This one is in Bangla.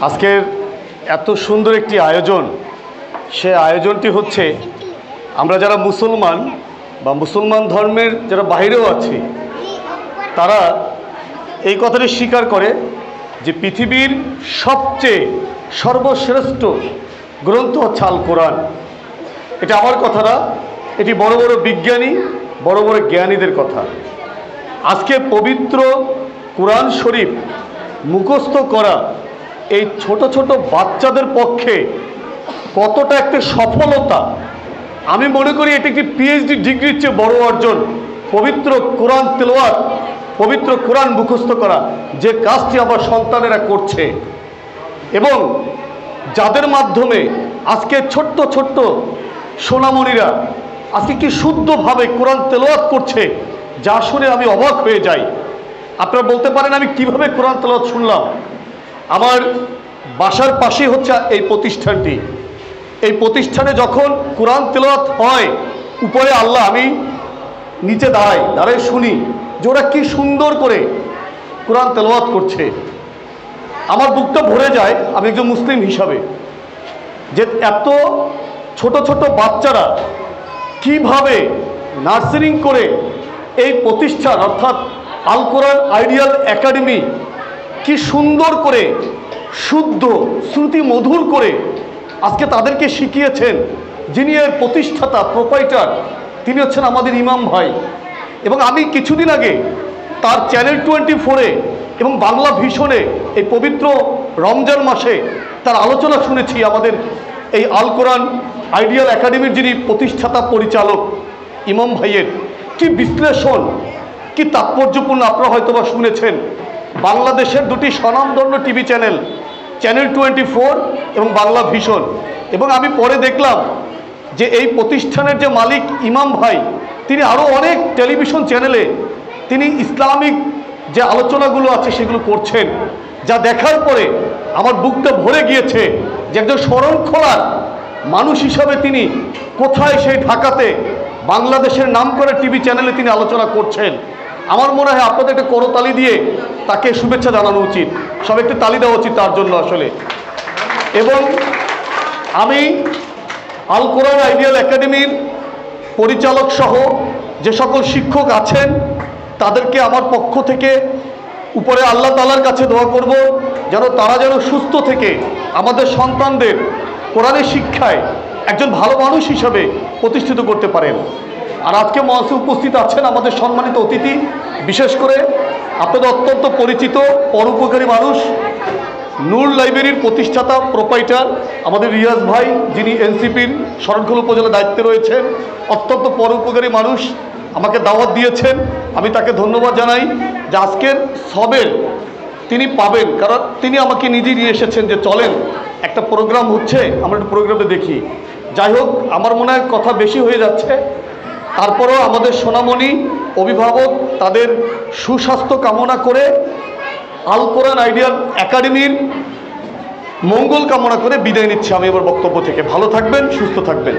আজকের এত সুন্দর একটি আয়োজন, সে আয়োজনটি হচ্ছে আমরা যারা মুসলমান বা মুসলমান ধর্মের যারা বাইরেও আছে তারা এই কথাটি স্বীকার করে যে পৃথিবীর সবচেয়ে সর্বশ্রেষ্ঠ গ্রন্থ হচ্ছে আল কোরআন। এটা আমার কথা না, এটি বড় বড় বিজ্ঞানী, বড় বড় জ্ঞানীদের কথা। আজকে পবিত্র কোরআন শরীফ মুখস্থ করা এই ছোট ছোট বাচ্চাদের পক্ষে কতটা একটা সফলতা, আমি মনে করি এটি একটি পিএইচডি ডিগ্রির চেয়ে বড় অর্জন। পবিত্র কোরআন তেলাওয়াত, পবিত্র কোরআন মুখস্থ করা, যে কাজটি আমার সন্তানেরা করছে এবং যাদের মাধ্যমে আজকে ছোট্ট ছোট্ট সোনামণিরা আজকে কি শুদ্ধভাবে কোরআন তেলাওয়াত করছে, যা শুনে আমি অবাক হয়ে যাই। আপনারা বলতে পারেন আমি কিভাবে কোরআন তেলাওয়াত শুনলাম? আমার বাসার পাশেই হচ্ছে এই প্রতিষ্ঠানটি। এই প্রতিষ্ঠানে যখন কোরআন তেলাওয়াত হয়, উপরে আল্লাহ, আমি নিচে দাঁড়াই শুনি যে ওরা কি সুন্দর করে কোরআন তেলাওয়াত করছে। আমার বুকটা ভরে যায় আমি একজন মুসলিম হিসাবে, যে এত ছোট ছোট বাচ্চারা কিভাবে নার্সারিং করে এই প্রতিষ্ঠান অর্থাৎ আল কোরআন আইডিয়াল একাডেমি কি সুন্দর করে শুদ্ধ শ্রুতি মধুর করে আজকে তাদেরকে শিখিয়েছেন। যিনি এর প্রতিষ্ঠাতা প্রোপাইটার তিনি হচ্ছেন আমাদের ইমাম ভাই। এবং আমি কিছুদিন আগে তার চ্যানেল 24-এ এবং বাংলা ভিশনে এই পবিত্র রমজান মাসে তার আলোচনা শুনেছি। আমাদের এই আল কোরআন আইডিয়াল একাডেমির যিনি প্রতিষ্ঠাতা পরিচালক ইমাম ভাইয়ের কি বিশ্লেষণ, কি তাৎপর্যপূর্ণ, আপনারা হয়তো বা শুনেছেন। বাংলাদেশের দুটি স্বনামধন্য টিভি চ্যানেল, চ্যানেল 24 এবং বাংলা ভিশন। এবং আমি পরে দেখলাম যে এই প্রতিষ্ঠানের যে মালিক ইমাম ভাই, তিনি আরও অনেক টেলিভিশন চ্যানেলে তিনি ইসলামিক যে আলোচনাগুলো আছে সেগুলো করছেন, যা দেখার পরে আমার বুকটা ভরে গিয়েছে যে একজন শরণখোলার মানুষ হিসাবে তিনি কোথায় সেই ঢাকাতে বাংলাদেশের নামকরা টিভি চ্যানেলে তিনি আলোচনা করছেন। আমার মনে হয় আপনাদের একটা করতালি দিয়ে তাকে শুভেচ্ছা জানানো উচিত, সব একটু তালি দেওয়া উচিত তার জন্য আসলে। এবং আমি আল কোরআন আইডিয়াল একাডেমির পরিচালক সহ যে সকল শিক্ষক আছেন তাদেরকে আমার পক্ষ থেকে উপরে আল্লাহ তাআলার কাছে দোয়া করব যেন তারা যেন সুস্থ থেকে আমাদের সন্তানদের কোরআনের শিক্ষায় একজন ভালো মানুষ হিসাবে প্রতিষ্ঠিত করতে পারেন। আর আজকে মঞ্চে উপস্থিত আছেন আমাদের সম্মানিত অতিথি, বিশেষ করে আপনাদের অত্যন্ত পরিচিত পরোপকারী মানুষ, নূর লাইব্রেরির প্রতিষ্ঠাতা প্রোপাইটার আমাদের রিয়াজ ভাই, যিনি এনসিপির শরণখোলা উপজেলার দায়িত্বে রয়েছেন। অত্যন্ত পরোপকারী মানুষ, আমাকে দাওয়াত দিয়েছেন, আমি তাকে ধন্যবাদ জানাই যে আজকের সবের তিনি পাবেন, কারণ তিনি আমাকে নিজেই নিয়ে এসেছেন যে চলেন একটা প্রোগ্রাম হচ্ছে, আমরা একটা প্রোগ্রামে দেখি। যাই হোক, আমার মনে হয় কথা বেশি হয়ে যাচ্ছে, তারপরেও আমাদের সোনামণি অভিভাবক তাদের সুস্বাস্থ্য কামনা করে আল কোরআন আইডিয়াল একাডেমির মঙ্গল কামনা করে বিদায় নিচ্ছি আমি আমার বক্তব্য থেকে। ভালো থাকবেন, সুস্থ থাকবেন।